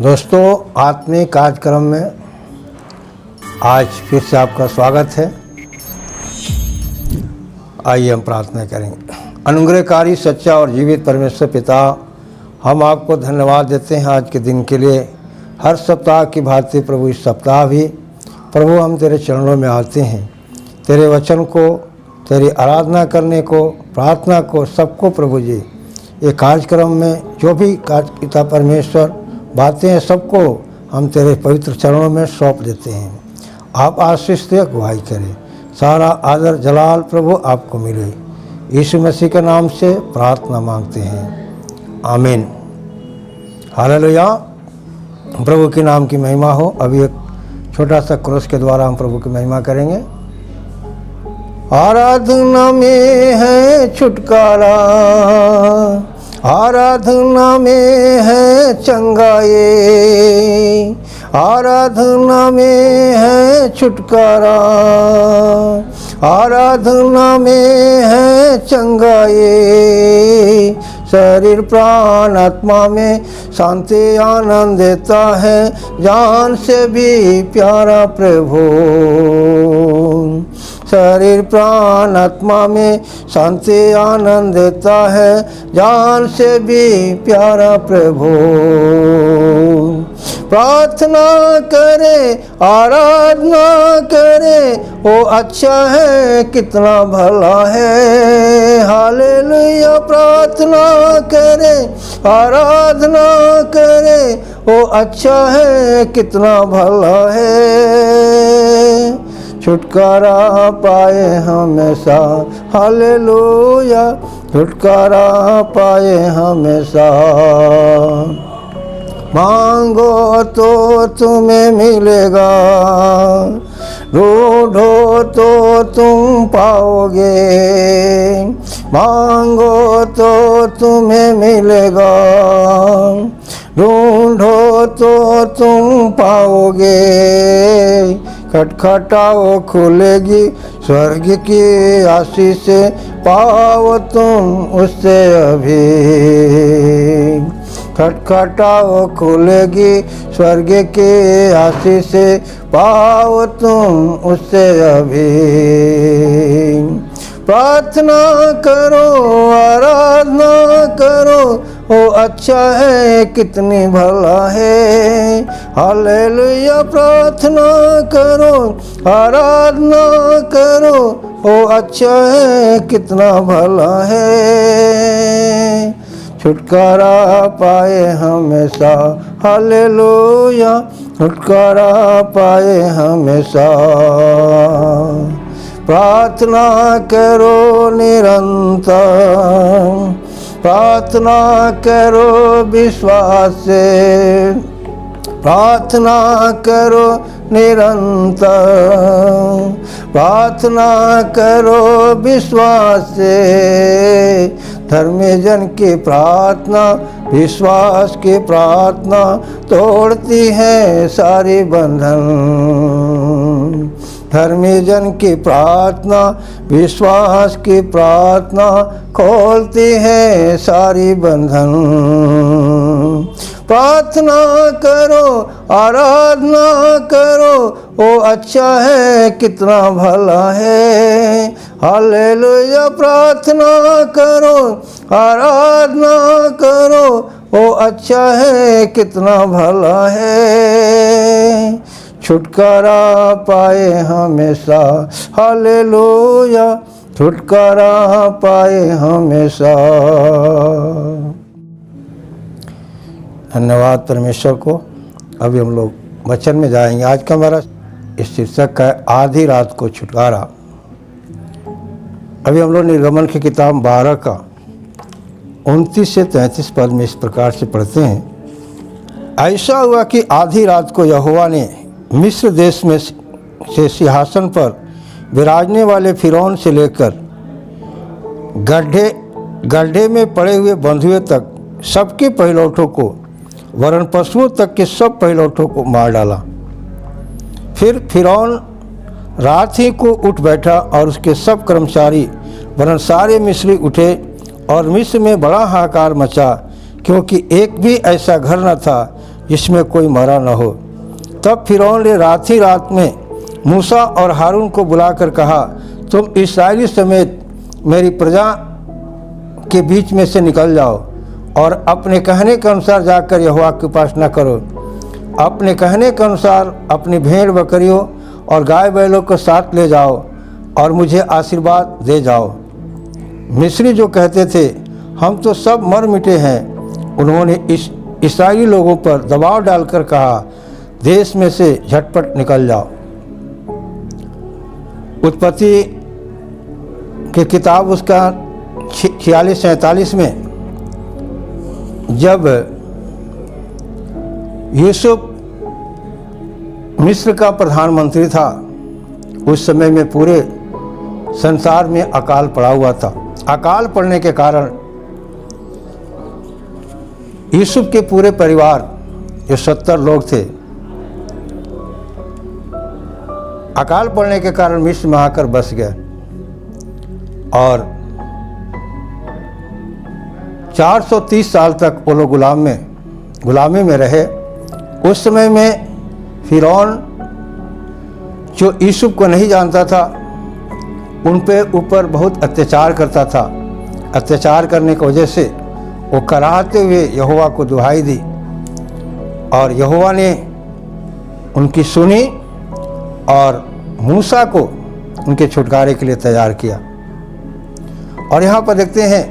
दोस्तों, आत्मिक कार्यक्रम में आज फिर से आपका स्वागत है। आइए हम प्रार्थना करेंगे। अनुग्रहकारी सच्चा और जीवित परमेश्वर पिता, हम आपको धन्यवाद देते हैं आज के दिन के लिए। हर सप्ताह की भांति प्रभु इस सप्ताह भी प्रभु हम तेरे चरणों में आते हैं, तेरे वचन को, तेरी आराधना करने को, प्रार्थना को, सबको प्रभु जी ये कार्यक्रम में जो भी पिता परमेश्वर बातें हैं सबको हम तेरे पवित्र चरणों में सौंप देते हैं। आप आशीष से अगुवाई करें। सारा आदर जलाल प्रभु आपको मिले। यीशु मसीह के नाम से प्रार्थना मांगते हैं, आमीन। हालेलुया। प्रभु के नाम की महिमा हो। अभी एक छोटा सा क्रोस के द्वारा हम प्रभु की महिमा करेंगे। आराधना में है छुटकारा, आराधना में है चंगाई, आराधना में है छुटकारा, आराधना में है चंगाई। शरीर प्राण आत्मा में शांति आनंद देता है, जान से भी प्यारा प्रभु। शरीर प्राण आत्मा में शांति आनंद देता है, जान से भी प्यारा प्रभु। प्रार्थना करे, आराधना करे, वो अच्छा है कितना भला है। हालेलुया। प्रार्थना करे, आराधना करे, वो अच्छा है कितना भला है। छुटकारा पाए हमेशा, हालेलुया, छुटकारा पाए हमेशा। मांगो तो तुम्हें मिलेगा, ढूंढो तो तुम पाओगे। मांगो तो तुम्हें मिलेगा, ढूंढो तो तुम पाओगे। खटखटाओ खुलेगी स्वर्ग की आशीष, पाओ तुम उससे अभी। खटखटाओ खुलेगी स्वर्ग की आशीष, पाओ तुम उससे अभी। प्रार्थना करो, आराधना करो, वो अच्छा है कितनी भला है। हालेलुया। प्रार्थना करो, आराधना करो, वो अच्छा है कितना भला है। छुटकारा पाए हमेशा, हालेलुया, छुटकारा पाए हमेशा। प्रार्थना करो निरंतर, प्रार्थना करो विश्वास से, प्रार्थना करो निरंतर, प्रार्थना करो विश्वास से। धर्मी जन की प्रार्थना, विश्वास की प्रार्थना तोड़ती है सारी बंधन। धर्मी जन की प्रार्थना, विश्वास की प्रार्थना खोलती है सारी बंधन। प्रार्थना करो, आराधना करो, वो अच्छा है कितना भला है। हालेलुया। प्रार्थना करो, आराधना करो, वो अच्छा है कितना भला है। छुटकारा पाए हमेशा, हालेलुया, छुटकारा पाए हमेशा। धन्यवाद परमेश्वर को। अभी हम लोग वचन में जाएंगे। आज का हमारा इस शीर्षक है आधी रात को छुटकारा। अभी हम लोग निर्गमन की किताब 12 का 29 से 33 पद में इस प्रकार से पढ़ते हैं। ऐसा हुआ कि आधी रात को यहोवा ने मिस्र देश में से सिंहासन पर विराजने वाले फिरौन से लेकर गड्ढे में पड़े हुए बंधुए तक सबके पहिलौठों को, वरन पशुओं तक के सब पहिलौठों को मार डाला। फिर फिरौन रात ही को उठ बैठा और उसके सब कर्मचारी वरन सारे मिस्री उठे और मिस्र में बड़ा हाहाकार मचा, क्योंकि एक भी ऐसा घर न था जिसमें कोई मरा न हो। तब फिरौन ने रात ही रात में मूसा और हारून को बुलाकर कहा, तुम इस्राएली समेत मेरी प्रजा के बीच में से निकल जाओ और अपने कहने के अनुसार जाकर यहोवा की उपासना करो। अपने कहने के अनुसार अपनी भेड़ बकरियों और गाय बैलों को साथ ले जाओ और मुझे आशीर्वाद दे जाओ। मिस्री जो कहते थे हम तो सब मर मिटे हैं, उन्होंने इस्राएली लोगों पर दबाव डालकर कहा, देश में से झटपट निकल जाओ। उत्पत्ति की किताब उसका 46-47 में जब यूसुफ मिस्र का प्रधानमंत्री था, उस समय में पूरे संसार में अकाल पड़ा हुआ था। अकाल पड़ने के कारण यूसुफ के पूरे परिवार जो 70 लोग थे, अकाल पड़ने के कारण मिस्र में आकर बस गए और 430 साल तक वो लोग गुलामी में रहे। उस समय में फिरौन जो यूसुफ को नहीं जानता था, उन पे ऊपर बहुत अत्याचार करता था। अत्याचार करने की वजह से वो कराहते हुए यहोवा को दुहाई दी और यहोवा ने उनकी सुनी और मूसा को उनके छुटकारे के लिए तैयार किया। और यहाँ पर देखते हैं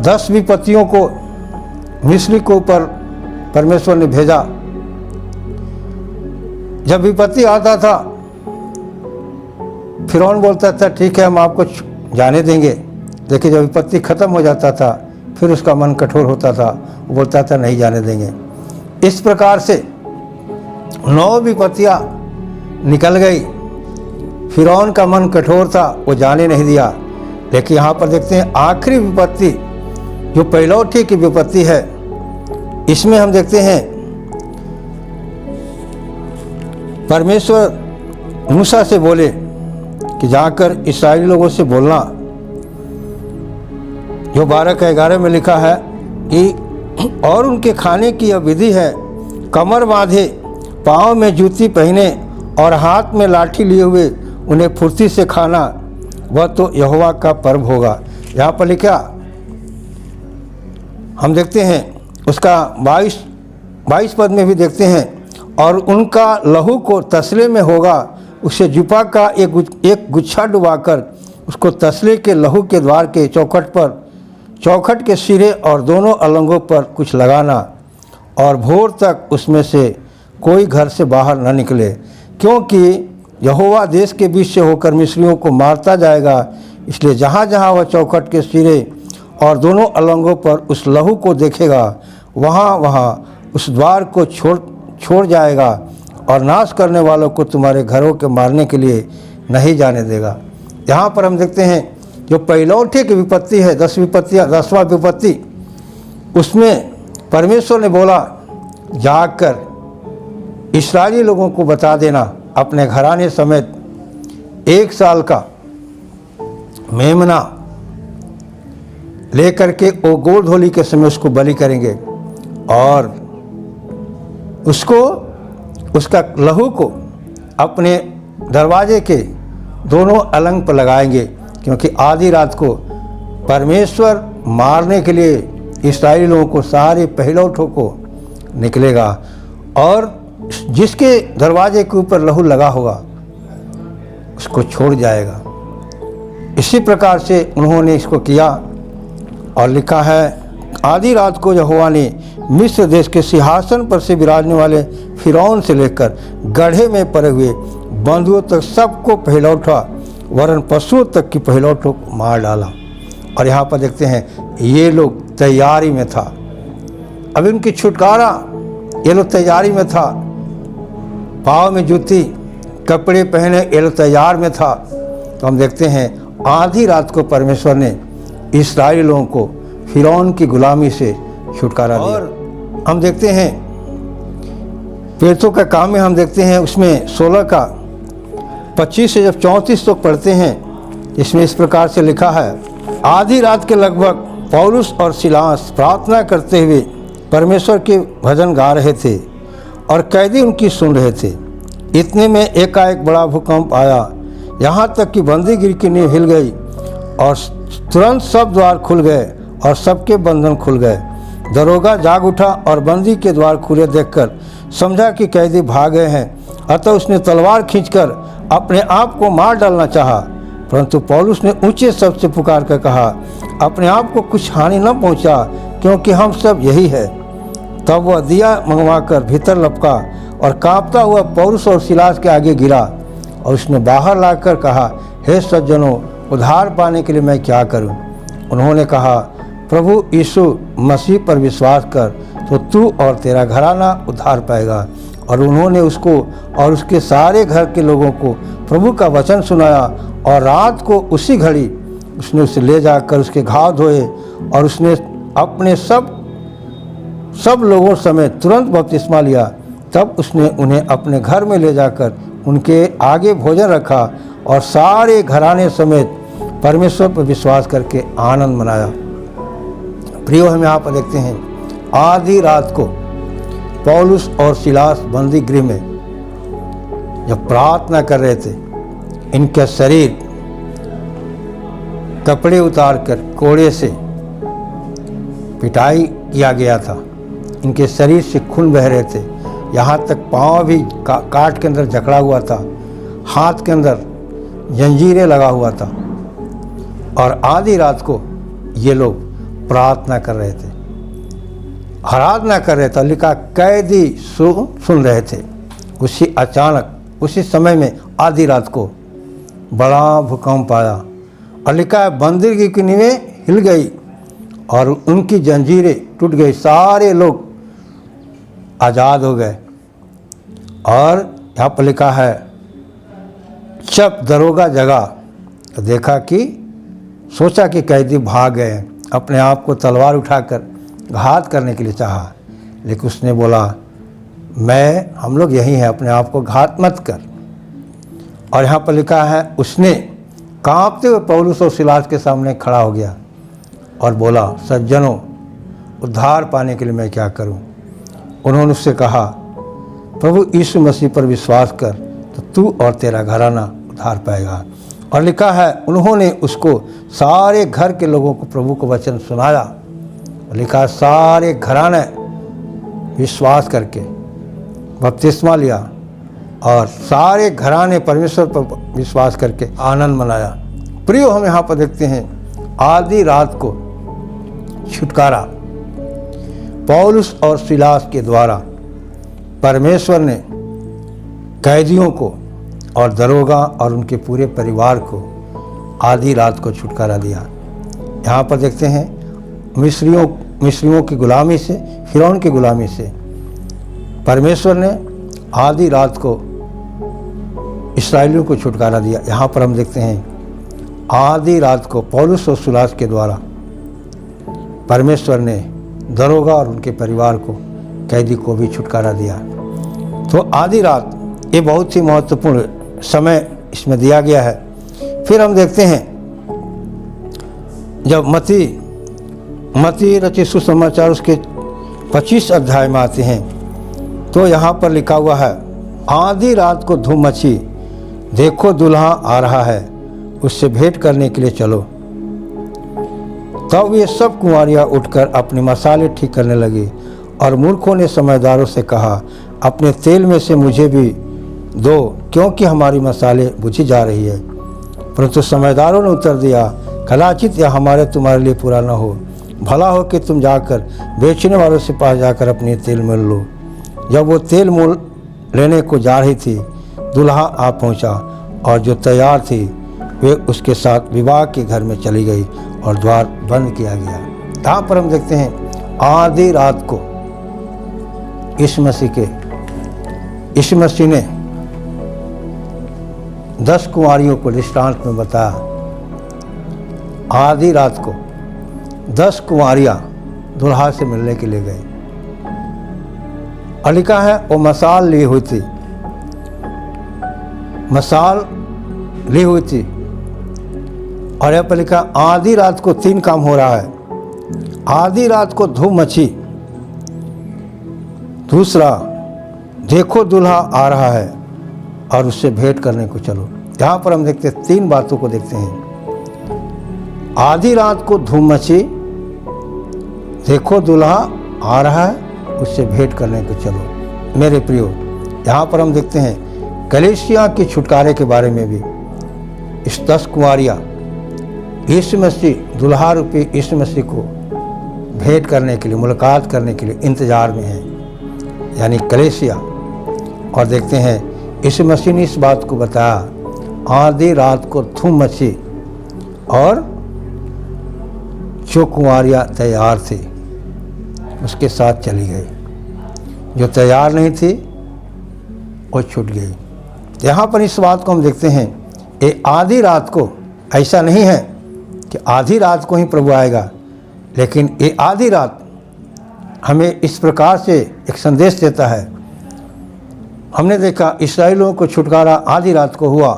10 विपत्तियों को मिस्री के ऊपर परमेश्वर ने भेजा। जब विपत्ति आता था, फिरौन बोलता था ठीक है हम आपको जाने देंगे, लेकिन जब विपत्ति खत्म हो जाता था फिर उसका मन कठोर होता था, वो बोलता था नहीं जाने देंगे। इस प्रकार से 9 विपत्तियाँ निकल गई। फिरौन का मन कठोर था, वो जाने नहीं दिया। लेकिन यहाँ पर देखते हैं आखिरी विपत्ति जो पहिलौठी की विपत्ति है, इसमें हम देखते हैं परमेश्वर मूसा से बोले कि जाकर इस्राएली लोगों से बोलना, जो 12-11 में लिखा है कि और उनके खाने की यह विधि है, कमर बांधे, पाँव में जूती पहने और हाथ में लाठी लिए हुए उन्हें फुर्ती से खाना, वह तो यहोवा का पर्व होगा। यहाँ पर लिखा हम देखते हैं उसका 22 पद में भी देखते हैं, और उनका लहू को तसले में होगा, उसे जुपा का एक गुच्छा डुबाकर उसको तसले के लहू के द्वार के चौखट के सिरे और दोनों अलंगों पर कुछ लगाना, और भोर तक उसमें से कोई घर से बाहर न निकले, क्योंकि यहोवा देश के बीच से होकर मिस्रियों को मारता जाएगा। इसलिए जहाँ जहाँ वह चौखट के सिरे और दोनों अलंगों पर उस लहू को देखेगा, वहाँ वहाँ उस द्वार को छोड़ जाएगा और नाश करने वालों को तुम्हारे घरों के मारने के लिए नहीं जाने देगा। यहाँ पर हम देखते हैं जो पहिलौठे की विपत्ति है, 10वां विपत्ति, उसमें परमेश्वर ने बोला जाकर इस्राएली लोगों को बता देना, अपने घराने समेत 1 साल का मेमना लेकर के वो गोद होली के समय उसको बलि करेंगे और उसका लहू को अपने दरवाजे के दोनों अलंग पर लगाएंगे, क्योंकि आधी रात को परमेश्वर मारने के लिए इस्राएली लोगों को सारे पहिलौठों को निकलेगा और जिसके दरवाजे के ऊपर लहू लगा होगा उसको छोड़ जाएगा। इसी प्रकार से उन्होंने इसको किया और लिखा है आधी रात को यहोवा ने मिस्र देश के सिंहासन पर से विराजने वाले फिरौन से लेकर गड्ढे में पड़े हुए बंधुओं तक सबको पहिलौठा वरन पशुओं तक की पहिलौठों को मार डाला। और यहाँ पर देखते हैं ये लोग तैयारी में था, अभी उनकी छुटकारा, ये लोग तैयारी में था, पाँव में जूती कपड़े पहने ये लोग तैयार में था। तो हम देखते हैं आधी रात को परमेश्वर ने इस्राएली लोगों को फिरौन की गुलामी से छुटकारा दिया। और हम देखते हैं प्रेरितों का काम में हम देखते हैं उसमें 16 का 25 से जब 34 तक पढ़ते हैं, इसमें इस प्रकार से लिखा है, आधी रात के लगभग पौलुस और सिलास प्रार्थना करते हुए परमेश्वर के भजन गा रहे थे और कैदी उनकी सुन रहे थे। इतने में एकाएक बड़ा भूकंप आया, यहाँ तक कि बंदीगिरी की नींव हिल गई और तुरंत सब द्वार खुल गए और सबके बंधन खुल गए। दरोगा जाग उठा और बंदी के द्वार खुले देखकर समझा कि कैदी भाग गए हैं। अतः उसने तलवार खींचकर अपने आप को मार डालना चाहा, परंतु पौलुस ने ऊंचे शब्द से पुकार कर कहा, अपने आप को कुछ हानि न पहुंचा, क्योंकि हम सब यही है। तब वह दिया मंगवाकर भीतर लपका और कांपता हुआ पौलुस और सिलास के आगे गिरा और उसने बाहर लाकर कहा, हे सज्जनों, उद्धार पाने के लिए मैं क्या करूं? उन्होंने कहा, प्रभु यीशु मसीह पर विश्वास कर तो तू और तेरा घराना उद्धार पाएगा। और उन्होंने उसको और उसके सारे घर के लोगों को प्रभु का वचन सुनाया और रात को उसी घड़ी उसने उसे ले जाकर उसके घाव धोए और उसने अपने सब लोगों समेत तुरंत बपतिस्मा लिया। तब उसने उन्हें अपने घर में ले जाकर उनके आगे भोजन रखा और सारे घराने समेत परमेश्वर पर विश्वास करके आनंद मनाया। प्रियो, हम यहाँ पर देखते हैं आधी रात को पौलुस और सिलास बंदी गृह में जब प्रार्थना कर रहे थे, इनके शरीर कपड़े उतारकर कोड़े से पिटाई किया गया था। इनके शरीर से खून बह रहे थे, यहाँ तक पाँव भी काट के अंदर जकड़ा हुआ था, हाथ के अंदर जंजीरें लगा हुआ था। और आधी रात को ये लोग प्रार्थना कर रहे थे, आराधना कर रहे थे। लिखा कैदी सुन रहे थे। उसी अचानक उसी समय में आधी रात को बड़ा भूकंप आया और लिखा है बंदीगिरी की नींवें हिल गई और उनकी जंजीरें टूट गई, सारे लोग आज़ाद हो गए। और यहाँ पर लिखा है जब दरोगा जगा तो देखा कि सोचा कि कैदी भाग गए, अपने आप को तलवार उठाकर घात करने के लिए चाहा, लेकिन उसने बोला, हम लोग यही हैं, अपने आप को घात मत कर। और यहाँ पर लिखा है उसने कांपते हुए पौलुस और सिलास के सामने खड़ा हो गया और बोला, सज्जनों, उद्धार पाने के लिए मैं क्या करूं? उन्होंने उससे कहा, प्रभु यीशु मसीह पर विश्वास कर तो तू और तेरा घराना उद्धार पाएगा। और लिखा है उन्होंने उसको सारे घर के लोगों को प्रभु को वचन सुनाया। और लिखा है सारे घराने विश्वास करके बपतिस्मा लिया और सारे घराने परमेश्वर पर विश्वास करके आनंद मनाया। प्रियो, हम यहाँ पर देखते हैं आधी रात को छुटकारा पौलुस और सिलास के द्वारा परमेश्वर ने कैदियों को और दरोगा और उनके पूरे परिवार को आधी रात को छुटकारा दिया। यहाँ पर देखते हैं मिस्रियों की गुलामी से, फिरौन की गुलामी से परमेश्वर ने आधी रात को इस्राएलियों को छुटकारा दिया। यहाँ पर हम देखते हैं आधी रात को पौलुस और सिलास के द्वारा परमेश्वर ने दरोगा और उनके परिवार को, कैदी को भी छुटकारा दिया। तो आधी रात ये बहुत ही महत्वपूर्ण समय इसमें दिया गया है। फिर हम देखते हैं जब मत्ती रचित सुसमाचार उसके 25 अध्याय में आते हैं तो यहाँ पर लिखा हुआ है, आधी रात को धूम मची, देखो दूल्हा आ रहा है, उससे भेंट करने के लिए चलो। तब ये सब कुंवारियाँ उठकर अपने मसाले ठीक करने लगी और मूर्खों ने समझदारों से कहा, अपने तेल में से मुझे भी दो, क्योंकि हमारी मसाले बुझी जा रही है। परंतु समझदारों ने उत्तर दिया, कदाचित यह हमारे तुम्हारे लिए पूरा न हो, भला हो कि तुम जाकर बेचने वालों से पास जाकर अपनी तेल मोल लो। जब वो तेल मोल लेने को जा रही थी, दूल्हा आ पहुंचा और जो तैयार थी वे उसके साथ विवाह के घर में चली गई और द्वार बंद किया गया। यहाँ पर हम देखते हैं आधी रात को यीशु मसीह ने 10 कुंवारियों को दृष्टांत में बताया। आधी रात को 10 कुंवारियाँ दुल्हा से मिलने के लिए गए और लिखा है वो मसाल ली हुई थी और यहाँ पर लिखा आधी रात को 3 काम हो रहा है। आधी रात को धूम मची दूसरा, देखो दूल्हा आ रहा है और उससे भेंट करने को चलो। यहाँ पर हम देखते हैं 3 बातों को देखते हैं। आधी रात को धूम मची, देखो दूल्हा आ रहा है, उससे भेंट करने को चलो। मेरे प्रियो, यहाँ पर हम देखते हैं कलीसिया के छुटकारे के बारे में भी। इस 10 कुंवारियाँ यीशु मसीह, दुल्हा रूपी यीशु मसीह को भेंट करने के लिए, मुलाकात करने के लिए इंतज़ार में हैं, यानी कलीसिया। और देखते हैं यीशु मसीह ने इस बात को बताया, आधी रात को धूम मची और जो कुंवारियाँ तैयार थी उसके साथ चली गई, जो तैयार नहीं थी वो छूट गई। यहाँ पर इस बात को हम देखते हैं, ये आधी रात को, ऐसा नहीं है कि आधी रात को ही प्रभु आएगा, लेकिन ये आधी रात हमें इस प्रकार से एक संदेश देता है। हमने देखा इस्राएलियों को छुटकारा आधी रात को हुआ,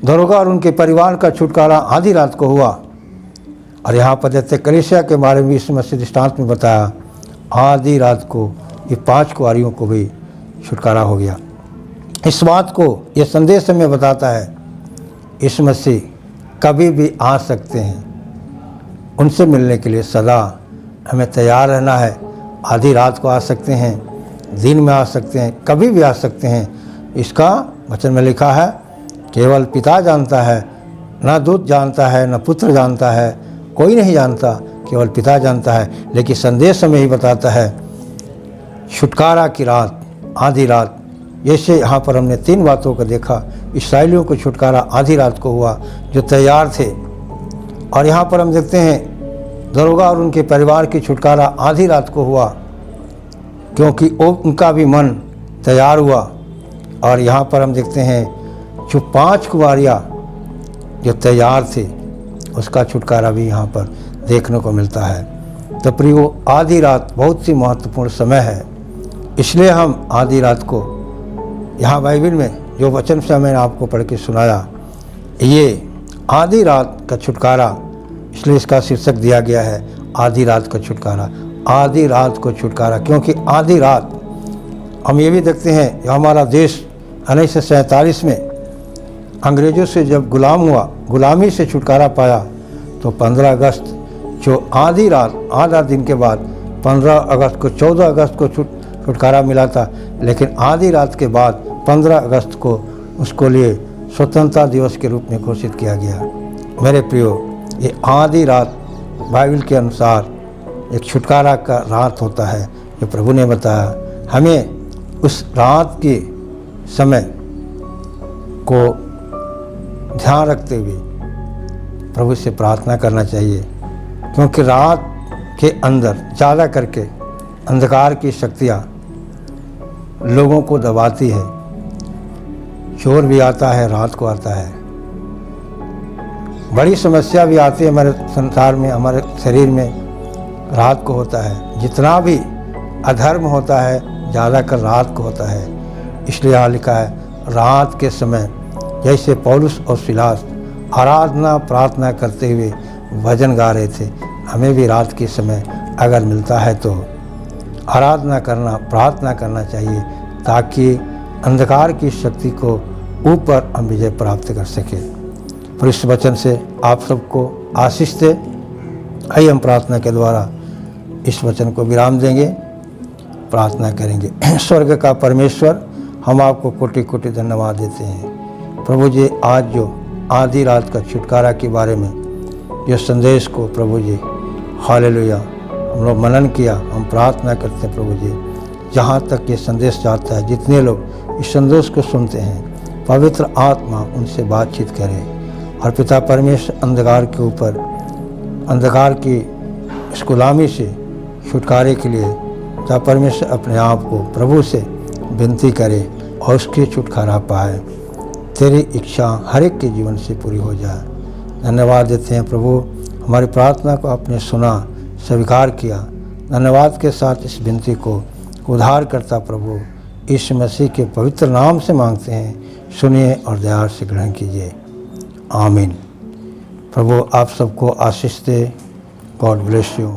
दरोगा और उनके परिवार का छुटकारा आधी रात को हुआ। और यहाँ पर देखते कलीसिया के बारे में यीशु मसीह दृष्टांत में बताया, आधी रात को ये 5 कुंवारियों को भी छुटकारा हो गया। इस बात को, ये संदेश हमें बताता है यीशु मसीह कभी भी आ सकते हैं। उनसे मिलने के लिए सदा हमें तैयार रहना है। आधी रात को आ सकते हैं, दिन में आ सकते हैं, कभी भी आ सकते हैं। इसका वचन में लिखा है, केवल पिता जानता है, ना दूत जानता है, ना पुत्र जानता है, कोई नहीं जानता, केवल पिता जानता है। लेकिन संदेश हमें ही बताता है छुटकारा की रात, आधी रात। जैसे यहाँ पर हमने 3 बातों को देखा, इस्राएलियों को छुटकारा आधी रात को हुआ जो तैयार थे। और यहाँ पर हम देखते हैं दरोगा और उनके परिवार की छुटकारा आधी रात को हुआ, क्योंकि उनका भी मन तैयार हुआ। और यहाँ पर हम देखते हैं जो 5 कुंवारियाँ जो तैयार थे, उसका छुटकारा भी यहाँ पर देखने को मिलता है। तो प्रियो, आधी रात बहुत ही महत्वपूर्ण समय है, इसलिए हम आधी रात को यहाँ बाइबल में जो वचन से मैंने आपको पढ़ के सुनाया, ये आधी रात का छुटकारा, इसलिए इसका शीर्षक दिया गया है आधी रात का छुटकारा। आधी रात को छुटकारा, क्योंकि आधी रात हम ये भी देखते हैं, हमारा देश 1947 में अंग्रेज़ों से जब गुलाम हुआ, गुलामी से छुटकारा पाया, तो 15 अगस्त जो आधी रात, आधा दिन के बाद 15 अगस्त को, 14 अगस्त को छुटकारा मिला था। लेकिन आधी रात के बाद 15 अगस्त को उसको लिए स्वतंत्रता दिवस के रूप में घोषित किया गया। मेरे प्रियो, ये आधी रात बाइबल के अनुसार एक छुटकारा का रात होता है, जो प्रभु ने बताया। हमें उस रात के समय को ध्यान रखते हुए प्रभु से प्रार्थना करना चाहिए, क्योंकि रात के अंदर ज़्यादा करके अंधकार की शक्तियाँ लोगों को दबाती है। चोर भी आता है, रात को आता है, बड़ी समस्या भी आती है हमारे संसार में, हमारे शरीर में, रात को होता है। जितना भी अधर्म होता है ज़्यादातर रात को होता है। इसलिए यहाँ लिखा है, रात के समय जैसे पौलुस और सिलास आराधना प्रार्थना करते हुए भजन गा रहे थे, हमें भी रात के समय अगर मिलता है तो आराधना करना, प्रार्थना करना चाहिए, ताकि अंधकार की शक्ति को ऊपर हम विजय प्राप्त कर सकें। पर इस वचन से आप सबको आशीष दे। आइए हम प्रार्थना के द्वारा इस वचन को विराम देंगे, प्रार्थना करेंगे। स्वर्ग का परमेश्वर, हम आपको कोटि कोटि धन्यवाद देते हैं प्रभु जी। आज जो आधी रात का छुटकारा के बारे में जो संदेश को प्रभु जी, हालेलुया, हम लोग मनन किया, हम प्रार्थना करते हैं प्रभु जी, जहाँ तक ये संदेश जाता है, जितने लोग इस संदेश को सुनते हैं, पवित्र आत्मा उनसे बातचीत करे। और पिता परमेश्वर, अंधकार के ऊपर, अंधकार की इस गुलामी से छुटकारे के लिए पिता परमेश्वर अपने आप को प्रभु से विनती करे और उसकी छुटकारा पाए। तेरी इच्छा हर एक के जीवन से पूरी हो जाए। धन्यवाद देते हैं प्रभु, हमारी प्रार्थना को आपने सुना, स्वीकार किया। धन्यवाद के साथ इस विनती को उद्धार करता प्रभु यीशु मसीह के पवित्र नाम से मांगते हैं, सुनिए और दया से ग्रहण कीजिए। आमीन। प्रभु आप सबको आशीष दे। God bless you.